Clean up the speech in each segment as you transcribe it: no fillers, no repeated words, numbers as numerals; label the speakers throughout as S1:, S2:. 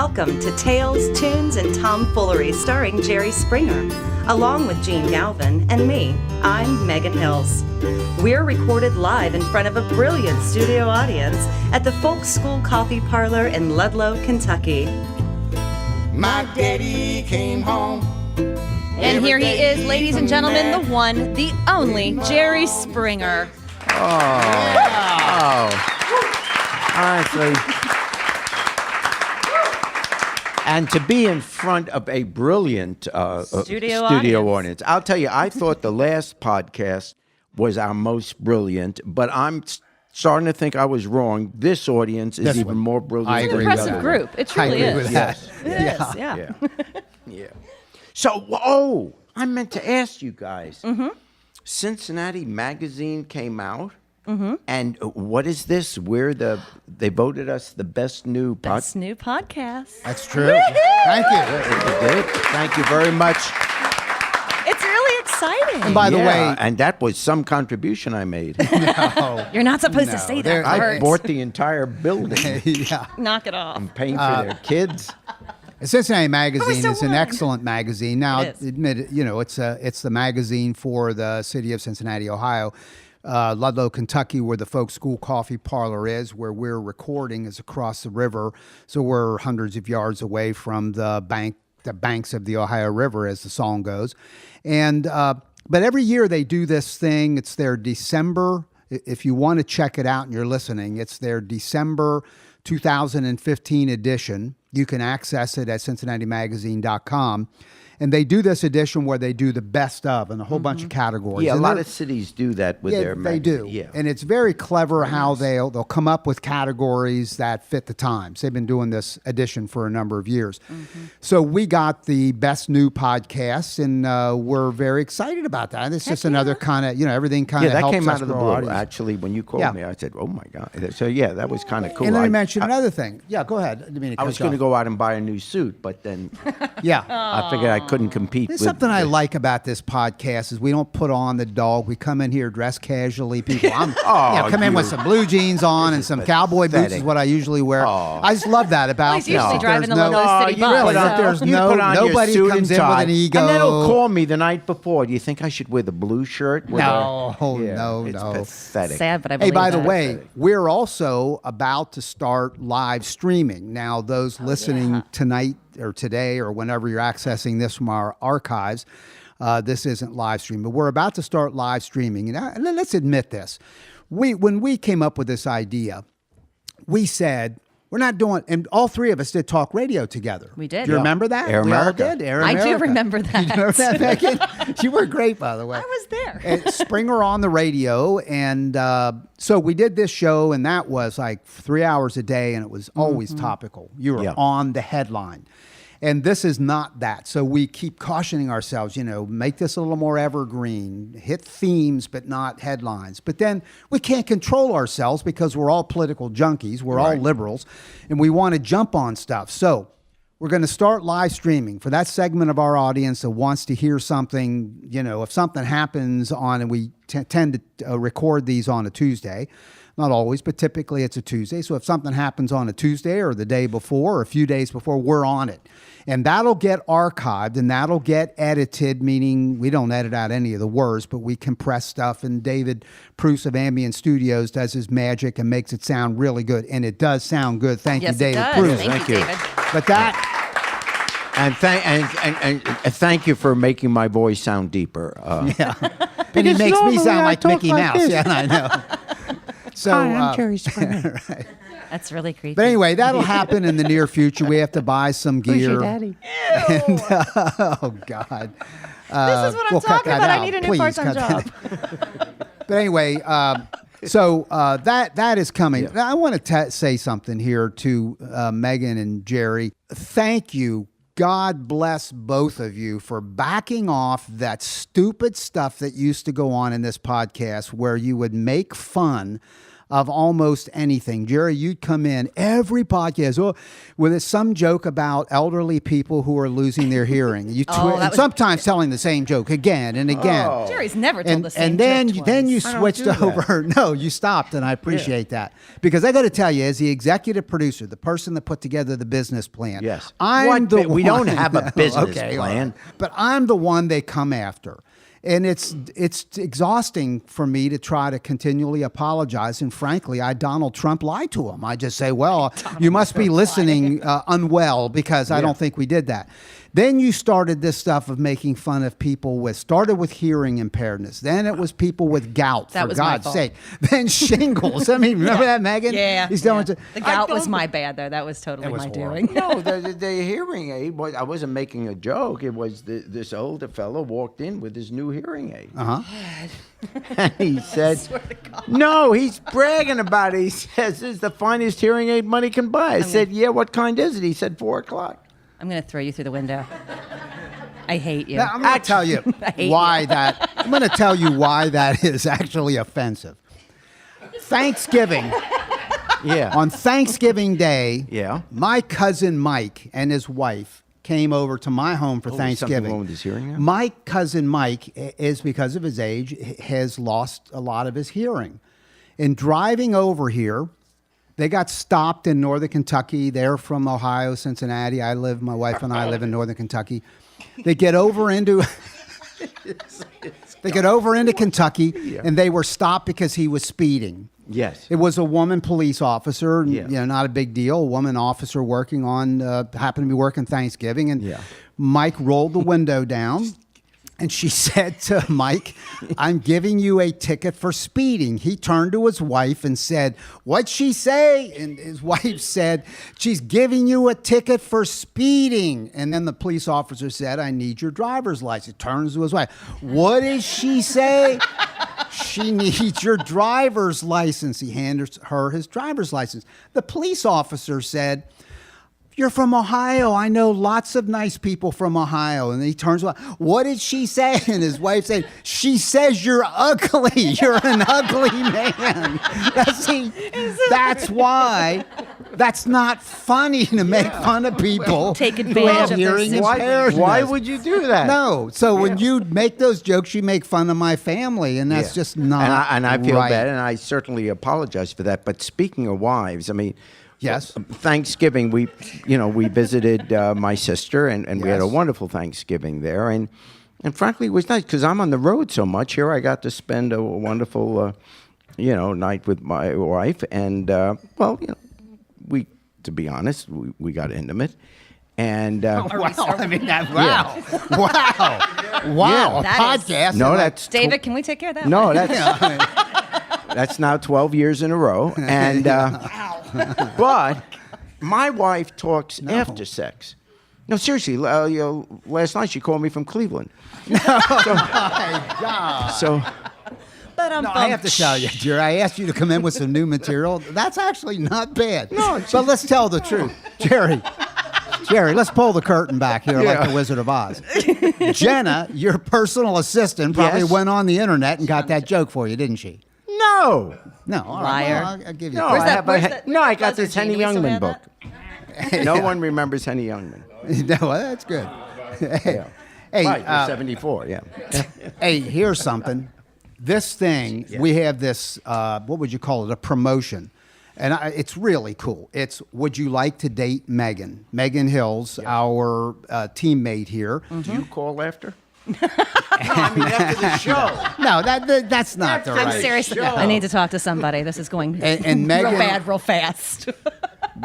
S1: Welcome to Tales, Tunes, and Tomfoolery, starring Jerry Springer, along with Gene Galvin and me. I'm Megan Hills. We're recorded live in front of a brilliant studio audience at the Folk School Coffee Parlor in Ludlow, Kentucky.
S2: My daddy came home.
S3: And here he is, ladies and gentlemen, the one, the only, Jerry Springer.
S4: Honestly. And to be in front of a brilliant studio audience. I'll tell you, I thought the last podcast was our most brilliant, but I'm starting to think I was wrong. This audience is even more brilliant.
S3: It's an impressive group. It truly is.
S4: With that.
S3: It is, yeah.
S4: Yeah. So, I meant to ask you guys. Mm-hmm. Cincinnati Magazine came out. Mm-hmm. And what is this? They voted us the best new
S3: podcast.
S2: That's true. Thank you.
S4: Thank you very much.
S3: It's really exciting.
S2: And by the way,
S4: and that was some contribution I made.
S3: No. You're not supposed to say that.
S4: I bought the entire building.
S2: Yeah.
S3: Knock it off.
S4: And paying for their kids.
S2: Cincinnati Magazine is an
S3: won.
S2: excellent magazine. Now, admit it, it's the magazine for the city of Cincinnati, Ohio. Ludlow, Kentucky, where the Folk School Coffee Parlor is, where we're recording, is across the river. So we're hundreds of yards away from the banks of the Ohio River, as the song goes. And but every year they do this thing. It's their December. If you want to check it out and you're listening, it's their December 2015 edition. You can access it at CincinnatiMagazine.com. And they do this edition where they do the best of in a whole bunch of categories.
S4: Yeah,
S2: and
S4: a lot of cities do that with their magazine.
S2: They do.
S4: Yeah.
S2: And it's very clever how they'll come up with categories that fit the times. They've been doing this edition for a number of years. Mm-hmm. So we got the best new podcast, and we're very excited about that. And it's just another kind of, everything kind of helps us.
S4: Yeah, that came out of the blue.
S2: audience.
S4: Actually, when you called me, I said, oh, my God. So, yeah, that was kind of cool.
S2: And let me mention another thing. Yeah, go ahead.
S4: I was going to go out and buy a new suit, but then I figured I couldn't compete with
S2: something I like about this podcast is we don't put on the dog. We come in here dressed casually. People, come in with some blue jeans on and some cowboy boots is what I usually wear. I just love that about.
S3: He's usually driving the Ludlow City bus.
S2: There's nobody comes in with an ego.
S4: And then he'll call me the night before. Do you think I should wear the blue shirt?
S2: No.
S4: It's pathetic.
S3: Sad, but I believe
S2: by the way, we're also about to start live streaming. Now, those listening tonight or today or whenever you're accessing this from our archives, this isn't live stream, but we're about to start live streaming. And let's admit this. When we came up with this idea, we said, we're not doing, and all three of us did talk radio together.
S3: We did.
S2: Do you remember that?
S4: Air America.
S2: We all did. Air
S3: I
S2: America.
S3: do remember that.
S2: You remember that, Megan? You were great, by the way.
S3: I was there.
S2: And Springer on the radio. And so we did this show, and that was like 3 hours a day, and it was always topical. You were on the headline. And this is not that. So we keep cautioning ourselves, make this a little more evergreen, hit themes, but not headlines. But then we can't control ourselves because we're all political junkies. We're all liberals, and we want to jump on stuff. So we're going to start live streaming for that segment of our audience that wants to hear something, if something happens on, and we tend to record these on a Tuesday. Not always, but typically it's a Tuesday. So if something happens on a Tuesday or the day before or a few days before, we're on it. And that'll get archived and that'll get edited, meaning we don't edit out any of the words, but we compress stuff. And David Pruce of Ambient Studios does his magic and makes it sound really good. And it does sound good. Thank you, David Pruce.
S3: Thank you, David.
S2: But that...
S4: And thank you for making my voice sound deeper.
S2: And he makes me sound like Mickey Mouse. Yeah, I know. So,
S4: hi, I'm Jerry Springer.
S2: Right.
S3: That's really creepy.
S2: But anyway, that'll happen in the near future. We have to buy some gear.
S4: Who's your daddy?
S2: And, oh, God.
S3: This is what I'm talking about. I need a new part-time job.
S2: But anyway, so that is coming.
S4: Yeah.
S2: Now, I want to say something here to Megan and Jerry. Thank you. God bless both of you for backing off that stupid stuff that used to go on in this podcast where you would make fun of almost anything. Jerry, you'd come in every podcast with some joke about elderly people who are losing their hearing. And sometimes telling the same joke again and again.
S4: Oh.
S3: Jerry's never told the same
S2: and then,
S3: joke twice.
S2: then you switched over. No, you stopped, and I appreciate that. Because I got to tell you, as the executive producer, the person that put together the business plan,
S4: Yes.
S2: we
S4: don't have a business plan.
S2: But I'm the one they come after. And it's exhausting for me to try to continually apologize. And frankly, Donald Trump lied to him. I just say, well, you must be listening unwell because I don't think we did that. Then you started this stuff of making fun of people started with hearing impairments. Then it was people with gout, for God's sake. Then shingles. I mean, remember that, Megan?
S3: Yeah.
S2: The
S3: gout was my bad, though. That was totally my doing.
S4: No, the hearing aid, I wasn't making a joke. It was this older fellow walked in with his new hearing aid.
S2: Uh-huh.
S4: And he said, no, he's bragging about it. He says, this is the finest hearing aid money can buy. I said, yeah, what kind is it? He said, 4 o'clock.
S3: I'm going to throw you through the window. I hate you.
S2: Now, I'm going to tell you why that. I'm going to tell you why that is actually offensive. Thanksgiving.
S4: Yeah.
S2: On Thanksgiving Day.
S4: Yeah.
S2: My cousin Mike and his wife came over to my home for Thanksgiving.
S4: Something wrong with his hearing now?
S2: My cousin Mike is, because of his age, has lost a lot of his hearing. In driving over here, they got stopped in northern Kentucky. They're from Ohio, Cincinnati. My wife and I live in northern Kentucky. They get over into Kentucky, and they were stopped because he was speeding.
S4: Yes.
S2: It was a woman police officer, not a big deal. A woman officer working on, happened to be working Thanksgiving, and Mike rolled the window down. And she said to Mike, I'm giving you a ticket for speeding. He turned to his wife and said, what'd she say? And his wife said, she's giving you a ticket for speeding. And then the police officer said, I need your driver's license. Turns to his wife. What did she say? She needs your driver's license. He handed her his driver's license. The police officer said, you're from Ohio. I know lots of nice people from Ohio. And he turns around. What did she say? And his wife said, she says you're ugly. You're an ugly man. That's why. That's not funny to make fun of people.
S3: Take advantage of
S2: hearing
S3: this.
S4: Why would you do that?
S2: No. So when you make those jokes, you make fun of my family. And that's just not
S4: And I feel
S2: right.
S4: bad, and I certainly apologize for that. But speaking of wives, I mean,
S2: yes.
S4: Thanksgiving, we visited my sister, and we had a wonderful Thanksgiving there. And frankly, it was nice because I'm on the road so much. Here I got to spend a wonderful, night with my wife. And, to be honest, we got intimate. And
S2: Wow. I mean, wow.
S4: Yeah.
S2: A podcast.
S4: No, that's
S3: David, can we take care of that?
S4: No, that's now 12 years in a row. And but my wife talks after sex. No, seriously. Last night she called me from Cleveland.
S2: My God.
S4: So.
S2: I have to tell you, Jerry, I asked you to come in with some new material. That's actually not bad. No, but let's tell the truth. Jerry, let's pull the curtain back here like the Wizard of Oz. Jenna, your personal assistant, probably went on the internet and got that joke for you, didn't she?
S4: No.
S2: All right,
S3: Liar.
S2: well, I'll give you
S4: No, I got this Henny Youngman book. No one remembers Henny Youngman.
S2: No, that's good. Hey,
S4: Right, you're 74, yeah.
S2: Hey, here's something. This thing, we have this, what would you call it, a promotion. And it's really cool. It's, would you like to date Megan? Megan Hills, our teammate here.
S4: Mm-hmm. Do you call after? No, I mean after the show.
S2: No, that's not the right.
S3: I'm serious. I need to talk to somebody. This is going
S2: and Megan,
S3: real bad, real fast.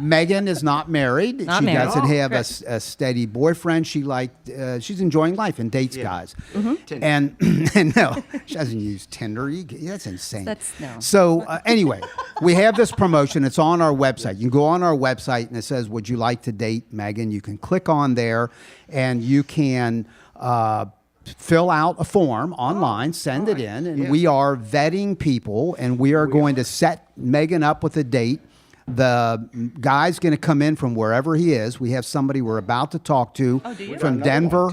S2: Megan is not married.
S3: Not
S2: she
S3: married.
S2: doesn't have a steady boyfriend. She's enjoying life and dates guys. Mm-hmm. And no, she doesn't use Tinder. That's insane.
S3: No.
S2: So anyway, we have this promotion. It's on our website. You can go on our website and it says, would you like to date Megan? You can click on there and you can fill out a form online, send it in, and we are vetting people, and we are going to set Megan up with a date The guy's going to come in from wherever he is. We have somebody we're about to talk to from Denver,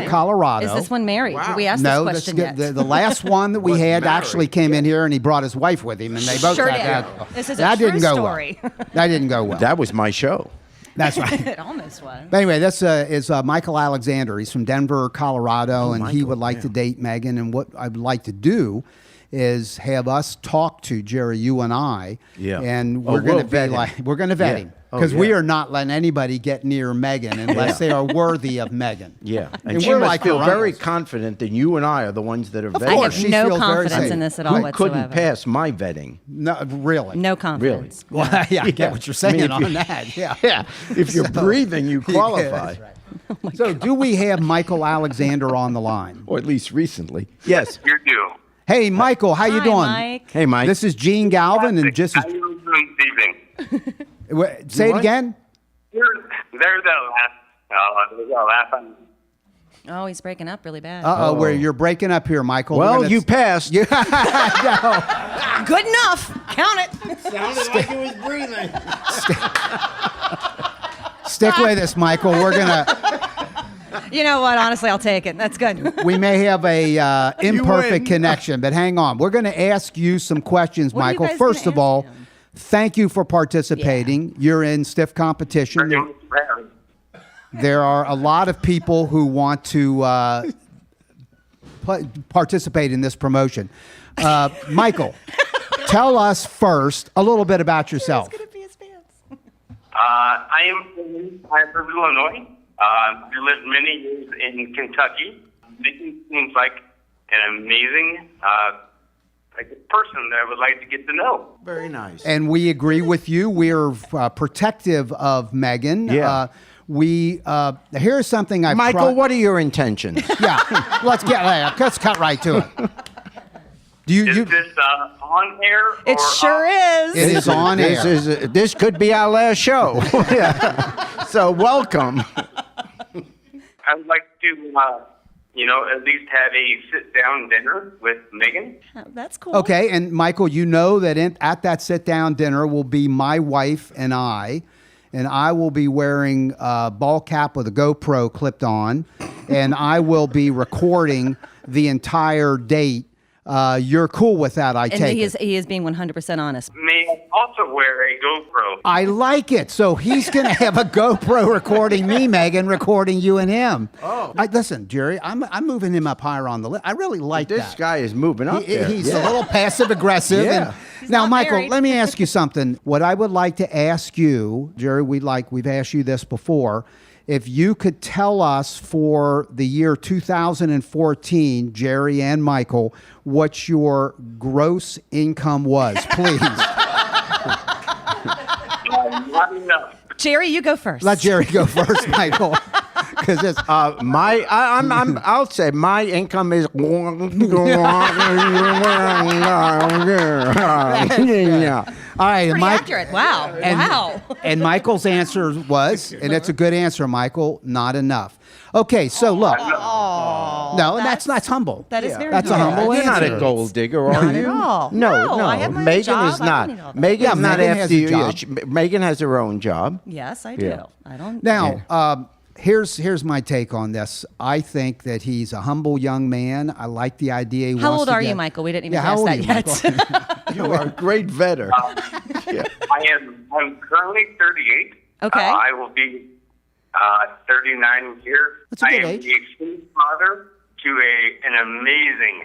S2: Colorado.
S3: Is this one married? Did we ask
S2: no,
S3: this question yet?
S2: The last one that we had actually came in here, and he brought his wife with him, and they both got that.
S3: This is
S2: that
S3: a true
S2: didn't go
S3: story.
S2: Well. That didn't go well.
S4: That was my show.
S2: That's right.
S3: It almost was.
S2: But anyway, this is Michael Alexander. He's from Denver, Colorado, and he would like to date Megan. And what I'd like to do is have us talk to Jerry, you and I, and we're going to we're going to vet him because we are not letting anybody get near Megan unless they are worthy of Megan.
S4: Yeah, and she must feel very confident that you and I are the ones that are vetting.
S3: I have
S2: She
S3: no
S2: feels very
S3: confidence
S2: safe.
S3: in this at all
S4: Who
S3: whatsoever.
S4: couldn't pass my vetting?
S2: No, really.
S3: No confidence.
S2: Well, I get what you're saying on that. Yeah.
S4: If you're breathing, you qualify.
S2: That's right. So, do we have Michael Alexander on the line?
S4: Or at least recently. Yes.
S5: You do.
S2: Hey, Michael, how you
S3: Hi,
S2: doing?
S3: Mike.
S4: Hey, Mike.
S2: This is Gene Galvin, and just
S5: How you doing this evening?
S2: say it again.
S5: There's that last.
S3: Oh, he's breaking up really bad.
S2: Where you're breaking up here, Michael.
S4: Well, you passed.
S2: No.
S3: Good enough. Count it.
S4: Sounded like he was breathing.
S2: Stick with us, Michael. We're gonna.
S3: You know what? Honestly, I'll take it. That's good.
S2: We may have a imperfect connection, but hang on. We're going to ask you some questions,
S3: What are you
S2: Michael.
S3: guys
S2: First
S3: gonna
S2: of all,
S3: ask him?
S2: thank you for participating. You're in stiff competition. There are a lot of people who want to participate in this promotion. Michael, tell us first a little bit about yourself.
S5: I'm from Illinois. I lived many years in Kentucky. It seems like an amazing person that I would like to get to know.
S4: Very nice.
S2: And we agree with you. We're protective of Megan.
S4: Yeah.
S2: Here's something I've
S4: Michael, what are your intentions?
S2: Yeah, let's cut right to it.
S5: Is this on air?
S3: It sure is.
S2: It is on air.
S4: This could be our last show. Yeah. So welcome.
S5: I would like to, at least have a sit-down dinner with Megan.
S3: Oh, that's cool.
S2: Okay, and Michael, you know that at that sit-down dinner will be my wife and I will be wearing a ball cap with a GoPro clipped on, and I will be recording the entire date. You're cool with that, I take it.
S3: He is being 100% honest.
S5: May I also wear a GoPro?
S2: I like it. So he's going to have a GoPro recording me, Megan, recording you and him. Oh. Listen, Jerry, I'm moving him up higher on the list. I really like that.
S4: This guy is moving up there.
S2: He's a little passive-aggressive.
S4: Yeah.
S2: Now, Michael,
S3: married.
S2: let me ask you something. What I would like to ask you, Jerry, we've asked you this before. If you could tell us for the year 2014, Jerry and Michael, what your gross income was, please.
S5: Not enough.
S3: Jerry, you go first.
S2: Let Jerry go first, Michael. Because it's
S4: I'll say my income is.
S2: all right,
S3: Pretty accurate. Wow. Wow.
S2: And Michael's answer was, and it's a good answer, Michael, not enough. Okay, so look. No, that's humble.
S3: That is very
S2: That's a
S3: good.
S2: humble
S4: You're
S2: answer.
S4: not a gold digger, are you?
S3: at all.
S4: No.
S3: I have my own
S4: Megan
S3: job.
S4: is
S3: I
S4: not.
S3: don't need all that.
S4: Megan's not
S2: Megan has
S4: after
S2: a
S4: you. Yeah,
S2: job.
S4: Megan has her own job.
S3: Yes, I do.
S4: Yeah.
S3: I don't.
S2: Now, here's my take on this. I think that he's a humble young man. I like the idea. He
S3: How
S2: wants
S3: old
S2: to
S3: are
S2: get-
S3: you, Michael? We didn't even
S2: Yeah, how
S3: ask
S2: old
S3: that
S2: are you,
S3: yet.
S2: Michael?
S4: You are a great vetter.
S5: I'm currently 38.
S3: Okay.
S5: I will be 39 here.
S2: That's a good
S5: I am
S2: age.
S5: a single father to an amazing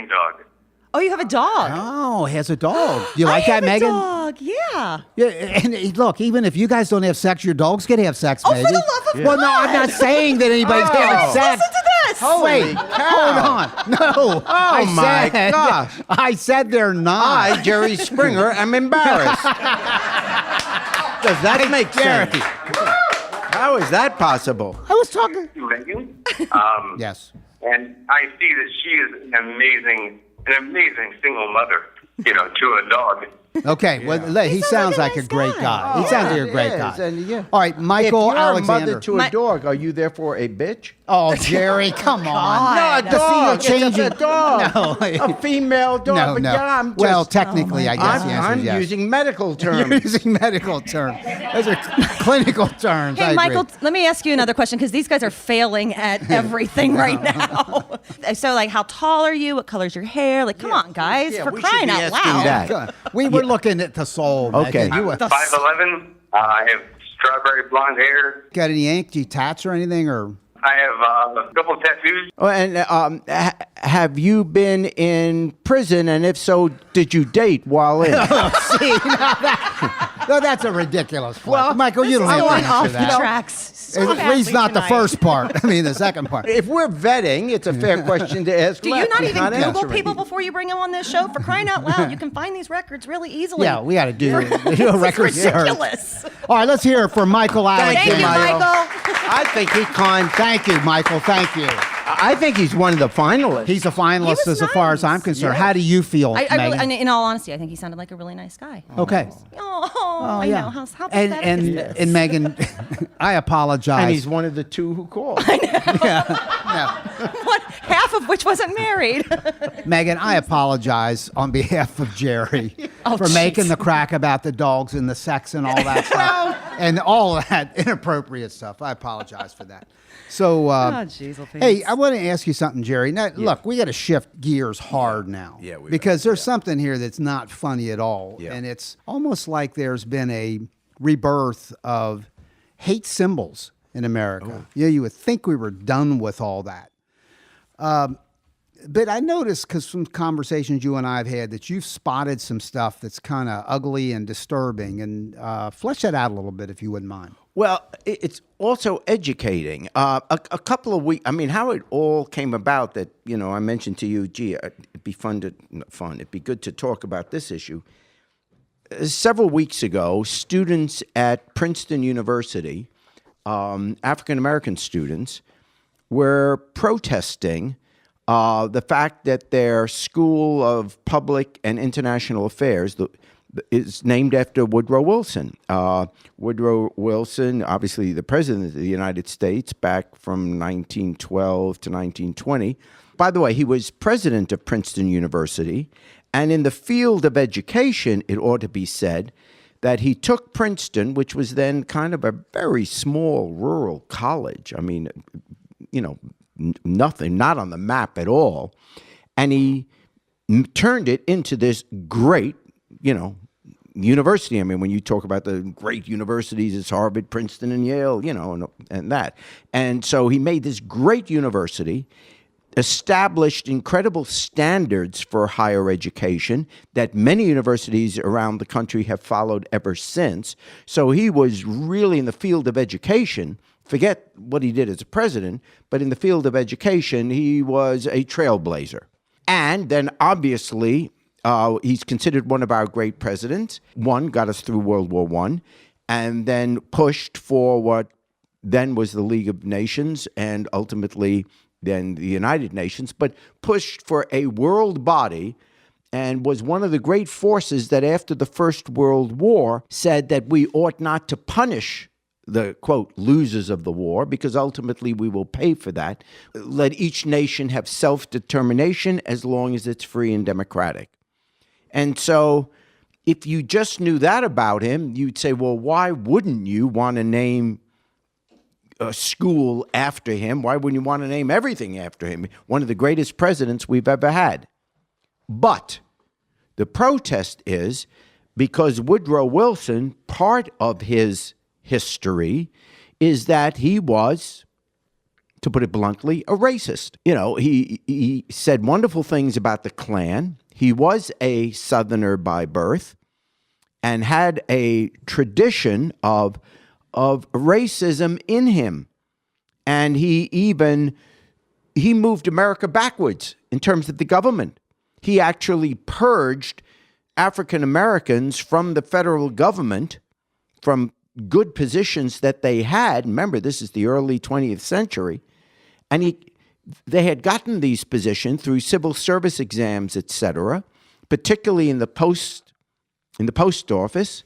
S5: dog.
S3: Oh, you have a dog.
S2: Oh, he has a dog. Do you like that,
S3: I have
S2: Megan?
S3: a dog. Yeah.
S2: Yeah, and look, even if you guys don't have sex, your dogs can have sex,
S3: Oh,
S2: baby.
S3: for the love of
S2: Well, no, I'm not saying that anybody's having sex.
S3: Listen to this.
S2: Wait, hold on. No.
S4: Oh, my gosh.
S2: I said they're not.
S4: I, Jerry Springer, am embarrassed. Does that make sense? How is that possible?
S2: I was talking.
S5: Megan.
S2: Yes.
S5: And I see that she is an amazing single mother, to a dog.
S2: Okay, well, he sounds like a
S3: nice
S2: great
S3: guy.
S2: guy. He sounds like a
S4: he
S2: great
S4: is,
S2: guy.
S4: and yeah.
S2: All right, Michael
S4: If you're
S2: Alexander.
S4: a mother to a dog, are you therefore a bitch?
S2: Oh, Jerry, come on.
S4: No, a dog.
S2: Change
S4: It's a dog.
S2: No.
S4: A female dog.
S2: No,
S4: But
S2: no.
S4: yeah, I'm just,
S2: well, technically, I guess the answer
S4: I'm
S2: is yes.
S4: using medical terms.
S2: You're using medical terms. Those are clinical terms. I
S3: Hey,
S2: agree.
S3: Michael, let me ask you another question because these guys are failing at everything right now. So, like, how tall are you? What color's your hair? Like, come on, guys, for
S4: we should
S3: crying
S4: be
S3: out
S4: asking
S3: loud.
S4: that.
S2: We were looking at the soul.
S4: Okay.
S2: Megan. You
S5: I'm 5'11". I have strawberry blonde hair.
S2: got any Yankee tats or anything? Or
S5: I have a couple tattoos.
S4: Oh, and have you been in prison? And if so, did you date while in?
S2: see, no, that's a ridiculous question. Michael, you don't have to
S3: Going off
S2: answer
S3: the
S2: that.
S3: tracks.
S2: At least not the first part. I mean, the second part.
S4: If we're vetting, it's a fair question to ask.
S3: Do you
S4: Lex.
S3: not
S4: He's
S3: even Google
S4: answering.
S3: people before you bring them on this show? For crying out loud, you can find these records really easily.
S2: Yeah, we got to do a
S3: This
S2: record
S3: is
S2: search.
S3: ridiculous.
S2: All right, let's hear it from Michael Allen.
S3: Thank you,
S4: Michael.
S3: Michael.
S4: I think he climbed.
S2: Thank you, Michael. Thank you.
S4: I think he's one of the finalists.
S2: He's a finalist
S3: was
S2: as far as
S3: nice.
S2: I'm concerned. How do you feel,
S3: I really,
S2: Megan?
S3: in all honesty, I think he sounded like a really nice guy.
S2: Okay.
S3: Oh, I
S2: yeah.
S3: know. How
S2: and
S3: pathetic
S2: and
S3: is this?
S2: and Megan, I apologize.
S4: and he's one of the two who called.
S3: What, half of which wasn't married.
S2: Megan, I apologize on behalf of Jerry
S3: Oh,
S2: for
S3: jeez.
S2: making the crack about the dogs and the sex and all that stuff. And all of that inappropriate stuff. I apologize for that. So,
S3: jeez,
S2: hey, I want to ask you something, Jerry. Now, look, we got to shift gears hard now.
S4: Yeah, we
S2: because there's something here that's not funny at all.
S4: Yeah.
S2: And it's almost like there's been a rebirth of hate symbols in America. Yeah, you would think we were done with all that. But I noticed, because from conversations you and I have had, that you've spotted some stuff that's kind of ugly and disturbing. And flesh that out a little bit, if you wouldn't mind.
S4: Well, it's also educating. A couple of weeks, I mean, how it all came about that, I mentioned to you, gee, it'd be it'd be good to talk about this issue. Several weeks ago, students at Princeton University, African-American students, were protesting the fact that their School of Public and International Affairs is named after Woodrow Wilson. Woodrow Wilson, obviously the President of the United States back from 1912 to 1920. By the way, he was president of Princeton University. And in the field of education, it ought to be said that he took Princeton, which was then kind of a very small rural college. I mean, nothing, not on the map at all. And he turned it into this great, university. I mean, when you talk about the great universities, it's Harvard, Princeton, and Yale, and that. And so he made this great university, established incredible standards for higher education that many universities around the country have followed ever since. So he was really in the field of education. Forget what he did as a president, but in the field of education, he was a trailblazer. And then obviously, he's considered one of our great presidents. One, got us through World War I, and then pushed for what then was the League of Nations and ultimately then the United Nations, but pushed for a world body and was one of the great forces that after the First World War said that we ought not to punish the, quote, losers of the war, because ultimately we will pay for that. Let each nation have self-determination as long as it's free and democratic. And so if you just knew that about him, you'd say, well, why wouldn't you want to name a school after him? Why wouldn't you want to name everything after him? One of the greatest presidents we've ever had. But the protest is because Woodrow Wilson, part of his history is that he was, to put it bluntly, a racist. He said wonderful things about the Klan. He was a Southerner by birth and had a tradition of racism in him. And he moved America backwards in terms of the government. He actually purged African Americans from the federal government, from good positions that they had. Remember, this is the early 20th century. And they had gotten these positions through civil service exams, etc., particularly in the post office.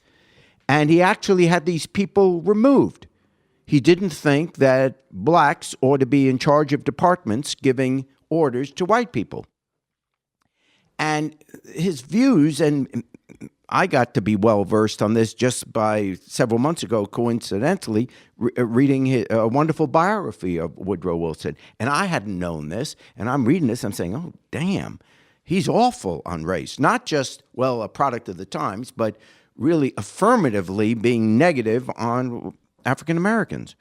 S4: And he actually had these people removed. he didn't think that blacks ought to be in charge of departments giving orders to white people. And his views, and I got to be well versed on this just by several months ago, coincidentally, reading a wonderful biography of Woodrow Wilson. And I hadn't known this, and I'm reading this, I'm saying, oh, damn, he's awful on race. Not just, well, a product of the times, but really affirmatively being negative on African Americans.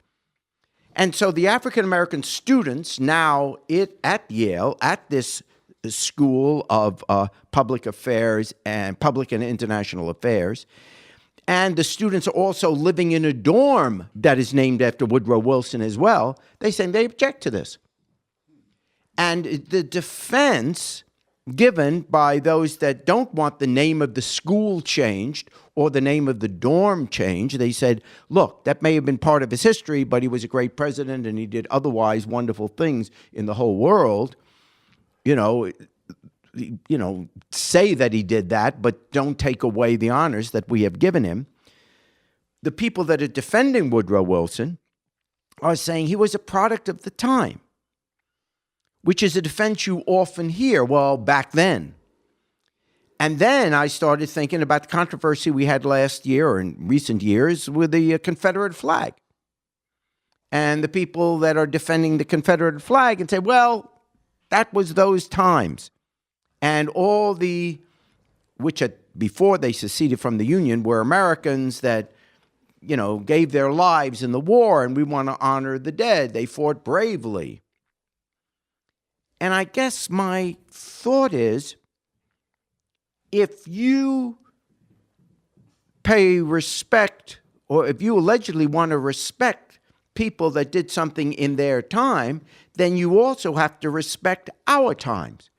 S4: And so the African American students now at Yale, at this School of Public Affairs and Public and International Affairs, and the students are also living in a dorm that is named after Woodrow Wilson as well, they object to this. And the defense given by those that don't want the name of the school changed or the name of the dorm changed, they said, look, that may have been part of his history, but he was a great president and he did otherwise wonderful things in the whole world. You know, say that he did that, but don't take away the honors that we have given him. The people that are defending Woodrow Wilson are saying he was a product of the time, which is a defense you often hear, well, back then. And then I started thinking about the controversy we had last year or in recent years with the Confederate flag. And the people that are defending the Confederate flag and say, well, that was those times. And all before they seceded from the Union, were Americans that, gave their lives in the war, and we want to honor the dead. They fought bravely. And I guess my thought is, if you pay respect, or if you allegedly want to respect people that did something in their time, then you also have to respect our times.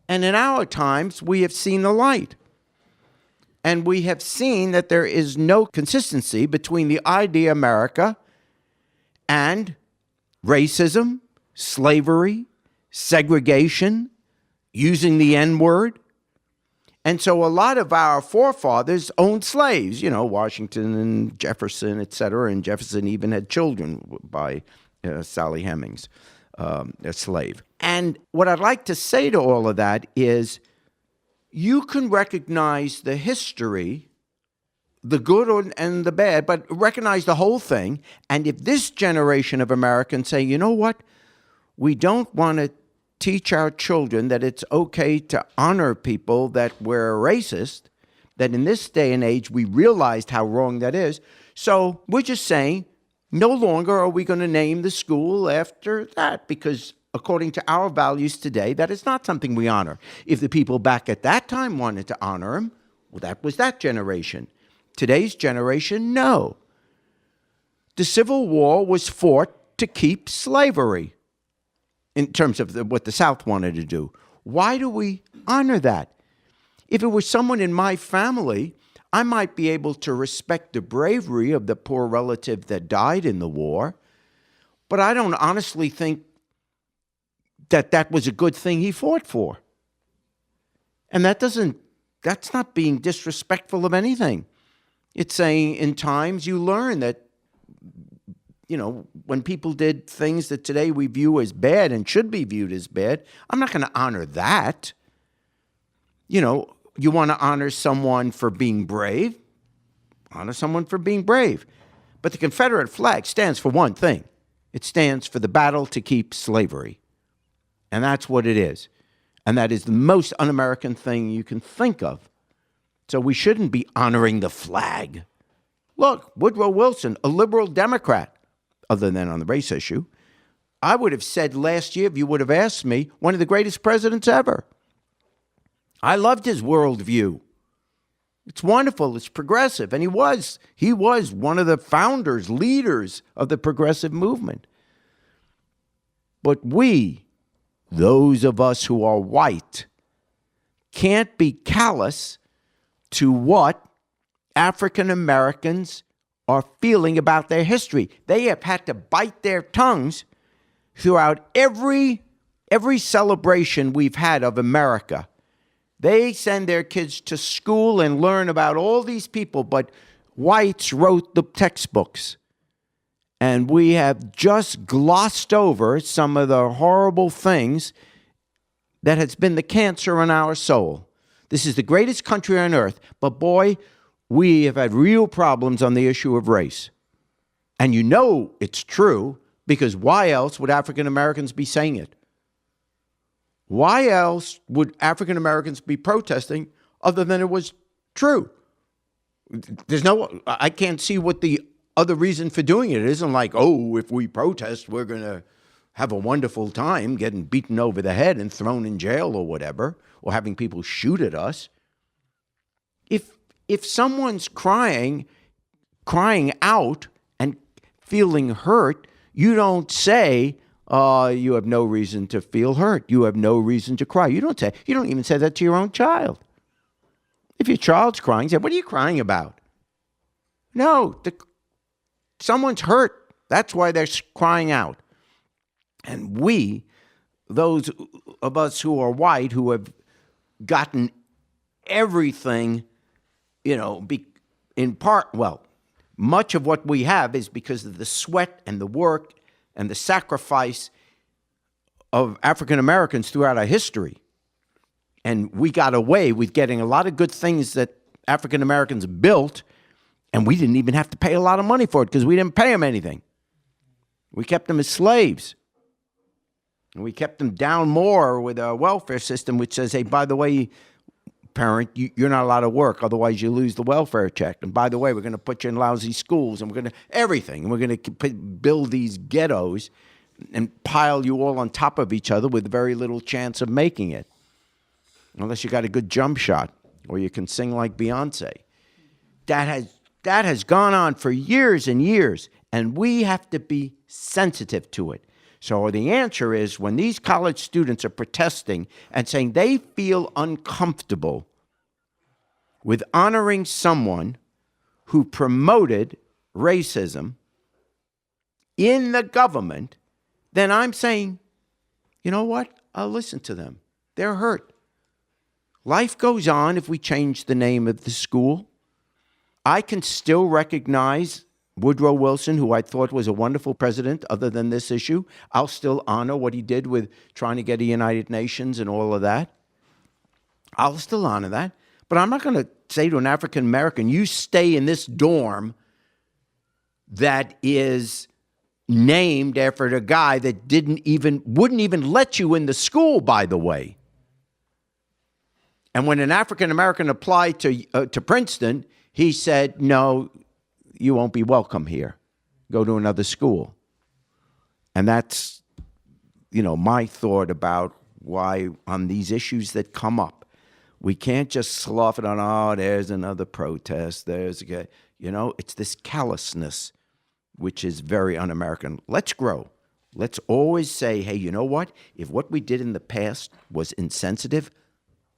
S4: And in our times, we have seen the light. And we have seen that there is no consistency between the idea America and racism, slavery, segregation, using the N-word. And so a lot of our forefathers owned slaves, Washington and Jefferson, et cetera. And Jefferson even had children by Sally Hemings, a slave. And what I'd like to say to all of that is you can recognize the history, the good and the bad, but recognize the whole thing. And if this generation of Americans say, you know what, we don't want to teach our children that it's okay to honor people that were racist, that in this day and age we realized how wrong that is. So we're just saying no longer are we going to name the school after that, because according to our values today, that is not something we honor. If the people back at that time wanted to honor him, well, that was that generation. Today's generation, no. The Civil War was fought to keep slavery in terms of what the South wanted to do. Why do we honor that? If it was someone in my family, I might be able to respect the bravery of the poor relative that died in the war, but I don't honestly think that was a good thing he fought for. And that's not being disrespectful of anything. It's saying in times you learn that, when people did things that today we view as bad and should be viewed as bad, I'm not going to honor that. You want to honor someone for being brave, honor someone for being brave. But the Confederate flag stands for one thing. It stands for the battle to keep slavery. And that's what it is. And that is the most un-American thing you can think of. So we shouldn't be honoring the flag. Look, Woodrow Wilson, a liberal Democrat, other than on the race issue, I would have said last year, if you would have asked me, one of the greatest presidents ever. I loved his worldview. It's wonderful. It's progressive. And he was one of the founders, leaders of the progressive movement. But we, those of us who are white, can't be callous to what African Americans are feeling about their history. They have had to bite their tongues throughout every celebration we've had of America. They send their kids to school and learn about all these people, but whites wrote the textbooks. And we have just glossed over some of the horrible things that has been the cancer in our soul. This is the greatest country on earth, but boy, we have had real problems on the issue of race. And you know it's true, because why else would African Americans be saying it? Why else would African Americans be protesting other than it was true? I can't see what the other reason for doing it. It isn't like, oh, if we protest, we're going to have a wonderful time getting beaten over the head and thrown in jail or whatever, or having people shoot at us. If someone's crying out and feeling hurt, you don't say, you have no reason to feel hurt. You have no reason to cry. You don't even say that to your own child. If your child's crying, say, what are you crying about? No, someone's hurt. That's why they're crying out. And we, those of us who are white, who have gotten everything, in part, much of what we have is because of the sweat and the work and the sacrifice of African Americans throughout our history. And we got away with getting a lot of good things that African Americans built, and we didn't even have to pay a lot of money for it because we didn't pay them anything. We kept them as slaves. And we kept them down more with a welfare system which says, hey, by the way, parent, you're not allowed to work, otherwise you lose the welfare check. And by the way, we're going to put you in lousy schools, and we're going to everything. And we're going to build these ghettos and pile you all on top of each other with very little chance of making it. Unless you got a good jump shot or you can sing like Beyonce. That has gone on for years and years, and we have to be sensitive to it. So the answer is, when these college students are protesting and saying they feel uncomfortable with honoring someone who promoted racism in the government, then I'm saying, you know what? I'll listen to them. They're hurt. Life goes on if we change the name of the school. I can still recognize Woodrow Wilson, who I thought was a wonderful president other than this issue. I'll still honor what he did with trying to get a United Nations and all of that. I'll still honor that. But I'm not going to say to an African American, you stay in this dorm that is named after the guy that wouldn't even let you in the school, by the way. And when an African American applied to Princeton, he said, no, you won't be welcome here. Go to another school. And that's, my thought about why on these issues that come up, we can't just slough it on, oh, there's another protest. It's this callousness, which is very un-American. Let's grow. Let's always say, hey, you know what? If what we did in the past was insensitive,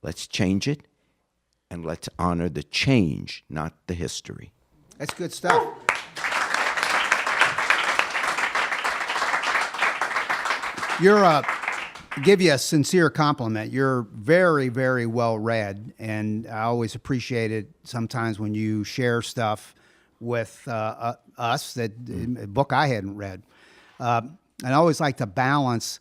S4: let's change it, and let's honor the change, not the history.
S2: That's good stuff. Give you a sincere compliment. You're very, very well read, and I always appreciate it sometimes when you share stuff with us a book I hadn't read. And I always like to balance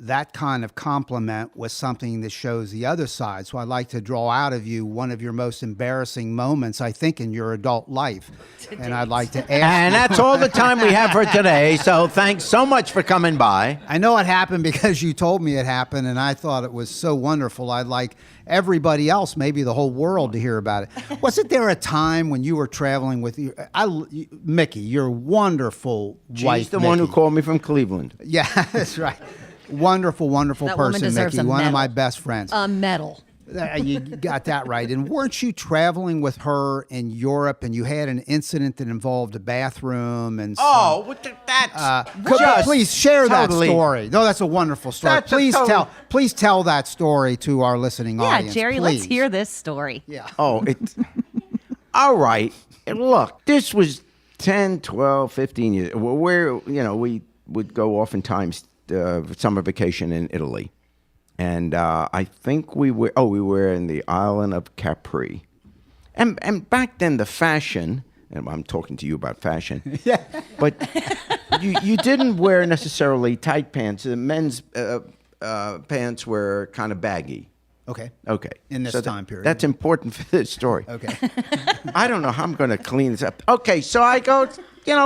S2: that kind of compliment with something that shows the other side. So I'd like to draw out of you one of your most embarrassing moments, I think, in your adult life. And I'd like to ask
S4: And that's all the time we have for today. So thanks so much for coming by.
S2: I know it happened because you told me it happened, and I thought it was so wonderful. I'd like everybody else, maybe the whole world, to hear about it. Wasn't there a time when you were traveling with Micki, your wonderful wife?
S4: She's the one who called me from Cleveland.
S2: Yeah, that's right. Wonderful, wonderful
S3: that woman
S2: person,
S3: deserves
S2: Micki.
S3: a
S2: One of
S3: medal.
S2: my best friends.
S3: A medal.
S2: You got that right. And weren't you traveling with her in Europe, and you had an incident that involved a bathroom and please share that story. No, that's a wonderful story. Please tell that story to our listening audience.
S3: Yeah, Jerry,
S2: please.
S3: Let's hear this story.
S2: Yeah.
S4: Oh, all right. And look, this was 10, 12, 15 years. We would go oftentimes summer vacation in Italy. And I think we were in the island of Capri. And back then the fashion and I'm talking to you about fashion. Yeah. But you didn't wear necessarily tight pants. The men's pants were kind of baggy.
S2: Okay.
S4: Okay.
S2: In this time period.
S4: That's important for this story.
S2: Okay.
S4: I don't know how I'm going to clean this up. Okay, so I go,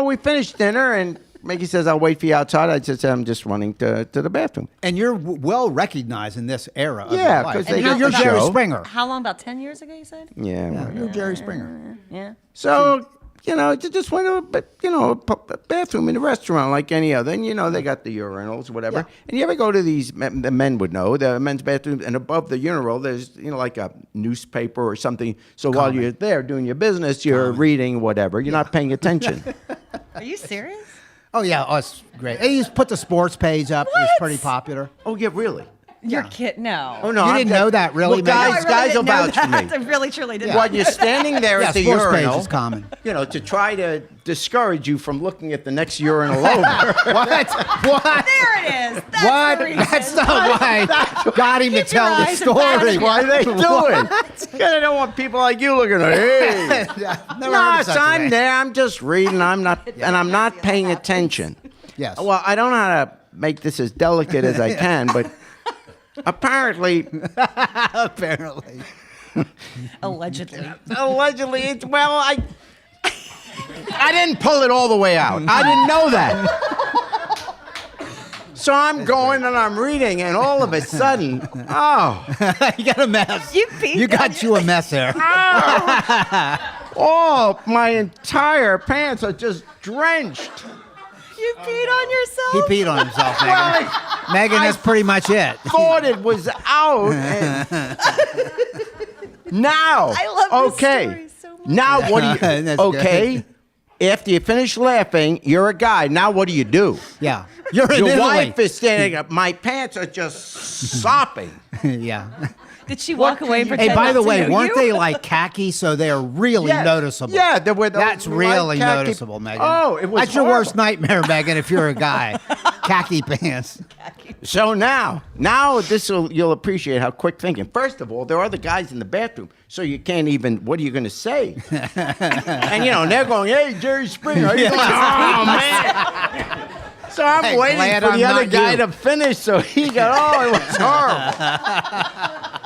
S4: we finished dinner, and Micki says, I'll wait for you outside. I just said, I'm just running to the bathroom.
S2: And you're well recognized in this era of
S4: Yeah,
S2: your life.
S4: 'cause they
S2: you're
S4: got the
S2: Jerry
S4: show.
S2: Springer.
S3: How long? About 10 years ago, you said?
S4: Yeah.
S2: You're Jerry Springer.
S3: Yeah.
S4: So, just went to a bathroom in a restaurant like any other. And, they got the urinals, whatever. Yeah. And you ever go to these, the men would know, the men's bathrooms, and above the urinal, there's, like a newspaper or something. So while you're there doing your business, you're reading whatever. You're not paying attention.
S3: Are you serious?
S2: Oh, yeah. Oh, it's great. He used to put the sports page up.
S3: What?
S2: It's pretty popular.
S4: Oh, yeah, really?
S3: You're kidding. No.
S4: Oh, no.
S2: You didn't know that, really?
S4: Well,
S2: Megan?
S3: No, I
S4: guys
S3: really
S4: will
S3: didn't know
S4: vouch for me.
S3: that. I really, truly didn't.
S4: While you're standing there at the
S2: sports
S4: urinal,
S2: page is common.
S4: to try to discourage you from looking at the next urinal over.
S2: What?
S3: There it is. That's
S2: What?
S3: the reason.
S2: That's not why got him to
S3: Keep
S2: tell
S3: your
S2: the
S3: eyes
S2: story.
S3: about
S4: Why are they doing? Because they don't want people like you looking at hey. No, so I'm there. I'm just reading. I'm not paying attention.
S2: Yes.
S4: Well, I don't know how to make this as delicate as I can, but apparently,
S3: Allegedly.
S4: it's I didn't pull it all the way out. I didn't know that. So I'm going and I'm reading, and all of a sudden,
S2: you got a mess.
S3: You
S2: got you a mess there.
S4: my entire pants are just drenched.
S3: You peed on yourself?
S2: He peed on himself, Megan. Megan, that's pretty much it.
S4: Thought it was out. Now,
S3: I love this
S4: okay.
S3: story so much.
S4: Now what do you?
S2: That's
S4: Okay.
S2: good.
S4: After you finish laughing, you're a guy. Now what do you do?
S2: Yeah. You're in
S4: Your
S2: Italy.
S4: wife is standing up. My pants are just sopping.
S2: Yeah.
S3: Did she walk away and
S2: Hey,
S3: pretend
S2: by
S3: not
S2: the
S3: to
S2: way,
S3: know
S2: weren't
S3: you?
S2: they like khaki? So they're really noticeable.
S4: Yeah, they were.
S2: That's really noticeable, Megan.
S4: Oh, it was.
S2: That's your
S4: horrible.
S2: worst nightmare, Megan. If you're a guy, khaki pants.
S4: So now you'll appreciate how quick thinking. First of all, there are other guys in the bathroom, so you can't even. What are you going to say? And they're going, "Hey, Jerry Springer." Are you going, oh man. So I'm waiting
S2: glad
S4: for
S2: I'm
S4: the other
S2: not
S4: guy
S2: you.
S4: to finish, so he got. It was horrible.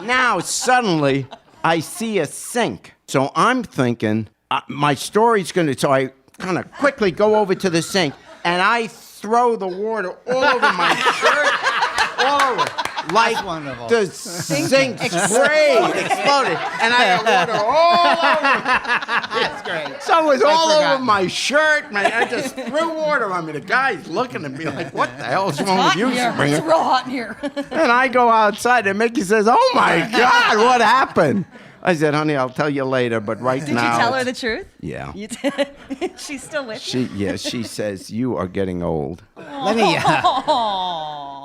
S4: Now suddenly I see a sink, so I'm thinking my story's going to. So I kind of quickly go over to the sink and I throw the water all over my shirt, all over. Like
S2: wonderful.
S4: the sink exploded, and I had water all over.
S2: That's great.
S4: So it was all
S2: forgot.
S4: over my shirt, man. I just threw water on me. The guy's looking at me like, "What the hell's wrong with you,
S3: It's
S4: Springer?"
S3: real hot in here.
S4: And I go outside, and Micki says, "Oh my God, what happened?" I said, "Honey, I'll tell you later, but right
S3: Did
S4: now."
S3: you tell her the truth?
S4: Yeah.
S3: You did. She's still with you.
S4: She says, "You are getting old."
S2: Let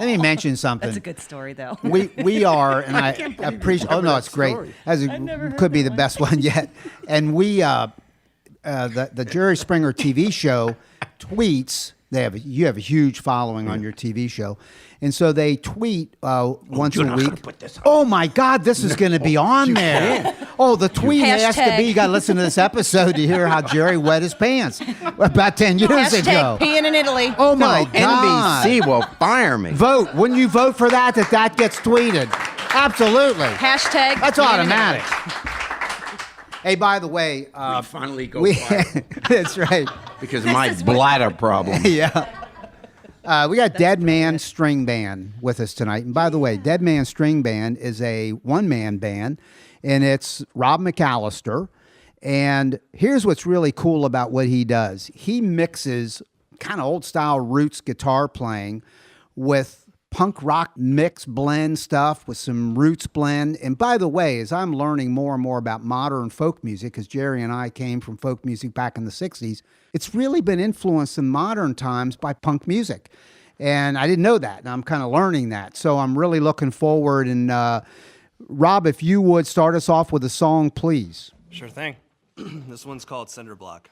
S2: me mention something.
S3: That's a good story, though.
S2: We are, and I appreciate. Oh no, it's great. Could be the best one yet. And we, the Jerry Springer TV show tweets. You have a huge following on your TV show, and so they tweet once
S4: you're
S2: a
S4: not
S2: week.
S4: gonna put this on.
S2: Oh my God, this is going to be on there. Oh, the tweet has to be. You got to listen to this episode to hear how Jerry wet his pants about 10 years ago.
S3: Peeing in Italy.
S2: Oh my God!
S4: NBC will fire me.
S2: Vote. Wouldn't you vote for that gets tweeted? Absolutely.
S3: Hashtag.
S2: That's
S3: peeing in
S2: automatic.
S3: Italy.
S2: Hey, by the way,
S4: We finally go viral
S2: that's right.
S4: because of my bladder problem.
S2: Yeah. We got Dead Man String Band with us tonight. And by the way, Dead Man String Band is a one-man band, and it's Rob McAllister. And here's what's really cool about what he does. He mixes kind of old-style roots guitar playing with punk rock mix blend stuff with some roots blend. And by the way, as I'm learning more and more about modern folk music, because Jerry and I came from folk music back in the 60s, it's really been influenced in modern times by punk music. And I didn't know that, and I'm kind of learning that. So I'm really looking forward. And Rob, if you would start us off with a song, please.
S6: Sure thing. This one's called Cinder Block.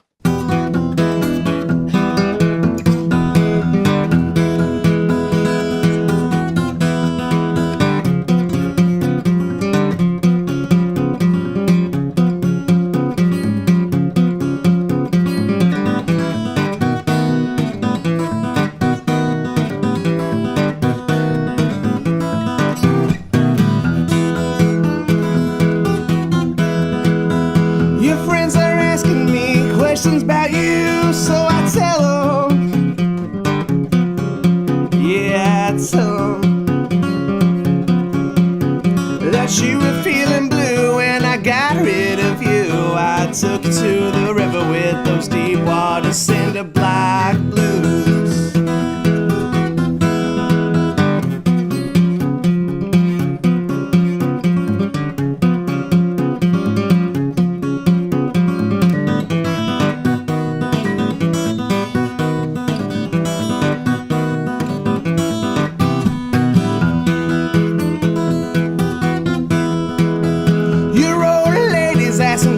S7: questions about you, so I tell them. Yeah, I tell them that you were feeling blue and I got rid of you. I took you to the river with those deep water cinder block blues.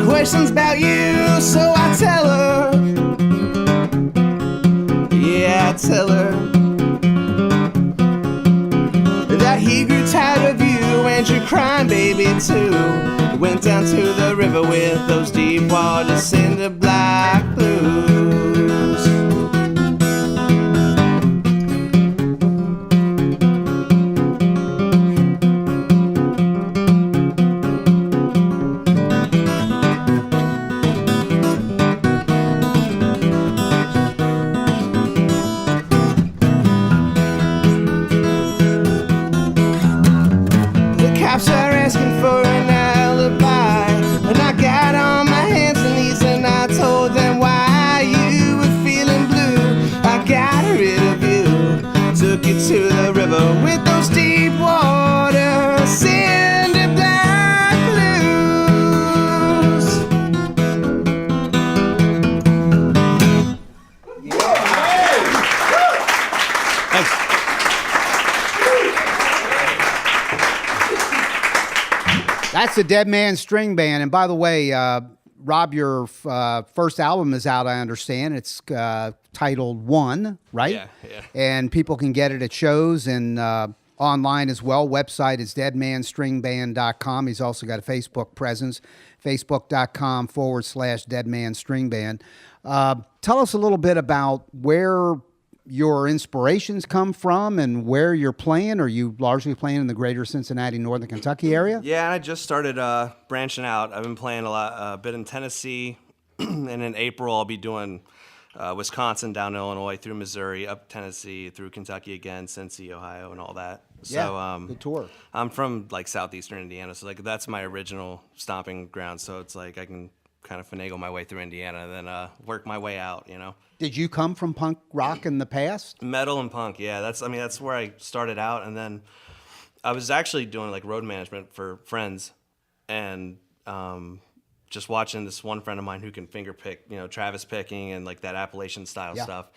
S7: Questions about you, so I tell her. Yeah, I tell her that he grew tired of you and your crying baby too. Went down to the river with those deep water cinder block blues. To the river with those deep water cinder black blues.
S6: Thanks.
S2: That's the Dead Man String Band. And by the way, Rob, your first album is out, I understand. It's titled One, right?
S6: Yeah.
S2: And people can get it at shows and online as well. Website is deadmanstringband.com. He's also got a Facebook presence, facebook.com/deadmanstringband. Tell us a little bit about where your inspirations come from and where you're playing. Are you largely playing in the greater Cincinnati, Northern Kentucky area?
S6: Yeah, and I just started branching out. I've been playing a bit in Tennessee, and in April I'll be doing Wisconsin, down Illinois, through Missouri, up Tennessee, through Kentucky again, Cincy, Ohio, and all that. So,
S2: good tour.
S6: I'm from like southeastern Indiana, so like that's my original stomping ground. So it's like I can kind of finagle my way through Indiana and then work my way out, you know.
S2: Did you come from punk rock in the past?
S6: Metal and punk, yeah. That's where I started out, and then I was actually doing like road management for friends, and just watching this one friend of mine who can finger pick, you know, Travis picking and like that Appalachian style stuff,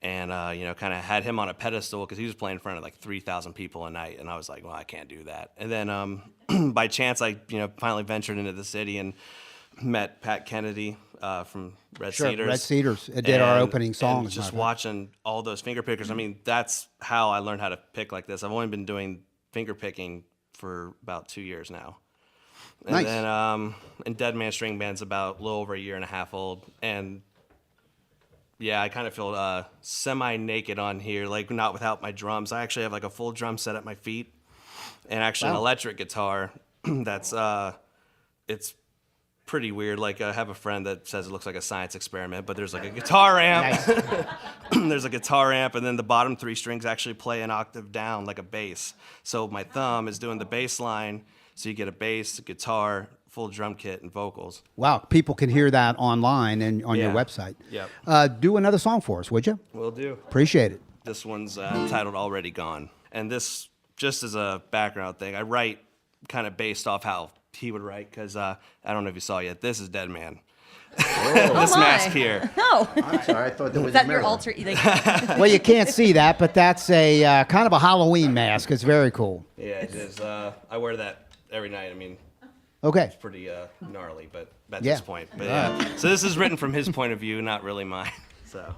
S6: and you know, kind of had him on a pedestal because he was playing in front of like 3,000 people a night, and I was like, well, I can't do that. And then by chance, I finally ventured into the city and met Pat Kennedy from Red Cedars.
S2: Red Cedars. It did our opening song.
S6: And just watching all those finger pickers, I mean, that's how I learned how to pick like this. I've only been doing finger picking for about 2 years now. And
S2: nice.
S6: then and Dead Man String Band's about a little over a year and a half old. And yeah, I kind of feel semi-naked on here, like not without my drums. I actually have like a full drum set at my feet and actually an electric guitar that's, it's pretty weird. Like I have a friend that says it looks like a science experiment, but there's like a guitar amp. There's a guitar amp, and then the bottom 3 strings actually play an octave down like a bass. So my thumb is doing the bass line, so you get a bass, a guitar, full drum kit, and vocals.
S2: Wow, people can hear that online and on your website.
S6: Yep.
S2: Do another song for us, would you?
S6: Will do.
S2: Appreciate it.
S6: This one's titled Already Gone. And this, just as a background thing, I write kind of based off how he would write, because I don't know if you saw yet, this is Dead Man. This mask here.
S3: No.
S4: I'm sorry, I thought that was
S3: Is that
S4: a
S3: your
S4: mirror.
S3: alter ego?
S2: Well, you can't see that, but that's a kind of a Halloween mask. It's very cool.
S6: Yeah, it is. I wear that every night. I mean,
S2: Okay.
S6: it's pretty gnarly, but at this point. But so this is written from his point of view, not really mine. So.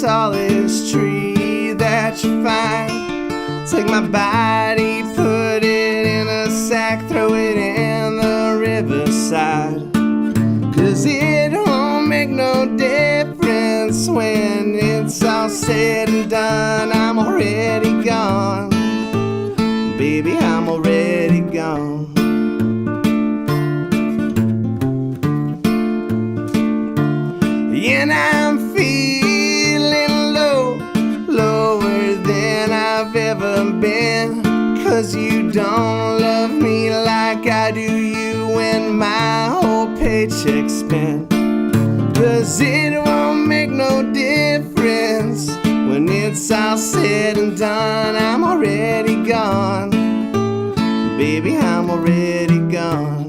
S7: tallest tree that you find. Take my body, put it in a sack, throw it in the riverside. 'Cause it won't make no difference when it's all said and done. I'm already gone, baby, I'm already gone. And I'm feeling low, lower than I've ever been. 'Cause you don't love me like I do you when my whole paycheck's spent. 'Cause it won't make no difference when it's all said and done. I'm already gone, baby, I'm already gone.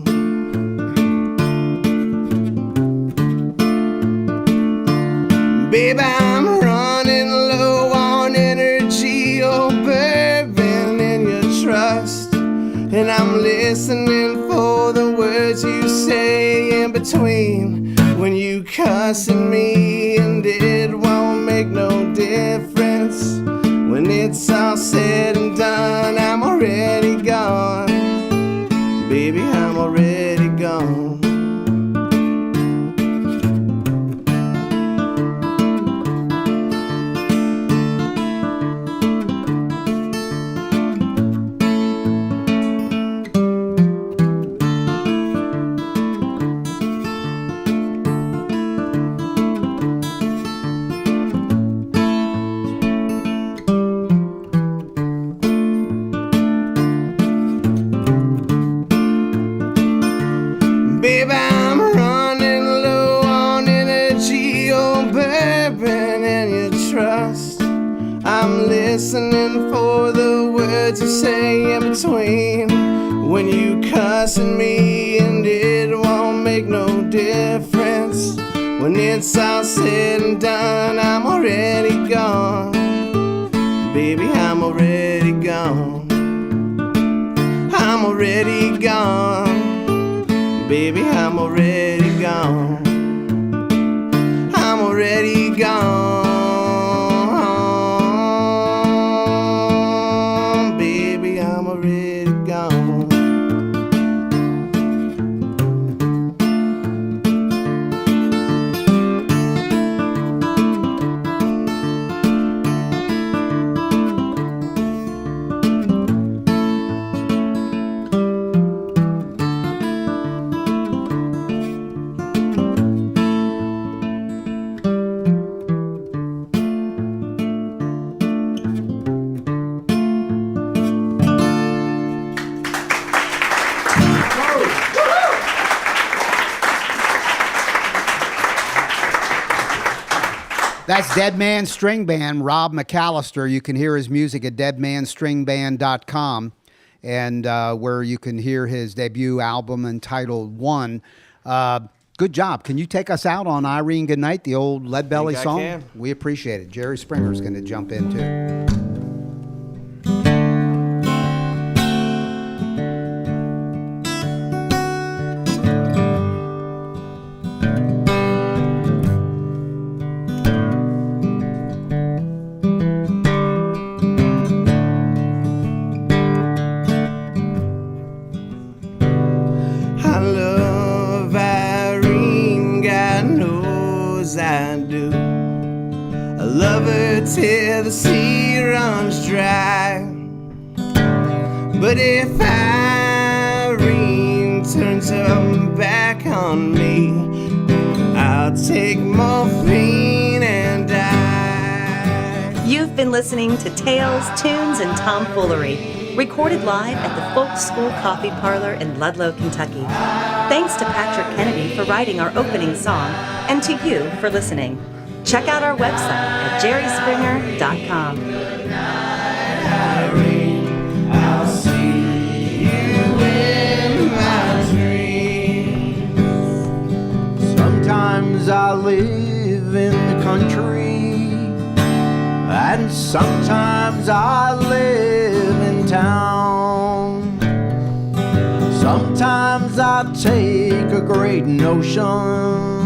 S7: Babe, I'm running low on energy, oh, bourbon in your trust. And I'm listening for the words you say in between when you cussing me, and it won't make no difference when it's all said and done. I'm already gone, baby, I'm already gone. Babe, I'm running low on energy, oh, bourbon and your trust. I'm listening for the words you say in between when you cussing me, and it won't make no difference when it's all said and done. I'm already gone, baby, I'm already gone. I'm already gone, baby, I'm already gone. I'm already gone, baby, I'm already gone.
S2: That's Dead Man String Band, Rob McAllister. You can hear his music at deadmanstringband.com, and where you can hear his debut album entitled One. Good job. Can you take us out on Irene Goodnight, the old Lead Belly
S6: I
S2: song?
S6: can.
S2: We appreciate it. Jerry Springer's going to jump in too.
S7: I love Irene, God knows I do. I love her till the sea runs dry. But if Irene turns her back on me, I'll take morphine and die.
S1: You've been listening to Tales, Tunes, and Tomfoolery, recorded live at the Folk School Coffee Parlor in Ludlow, Kentucky. Thanks to Patrick Kennedy for writing our opening song, and to you for listening. Check out our website at jerryspringer.com.
S7: Irene, I'll see you in my dreams.
S4: Sometimes I live in the country, and sometimes I live in town. Sometimes I take a great notion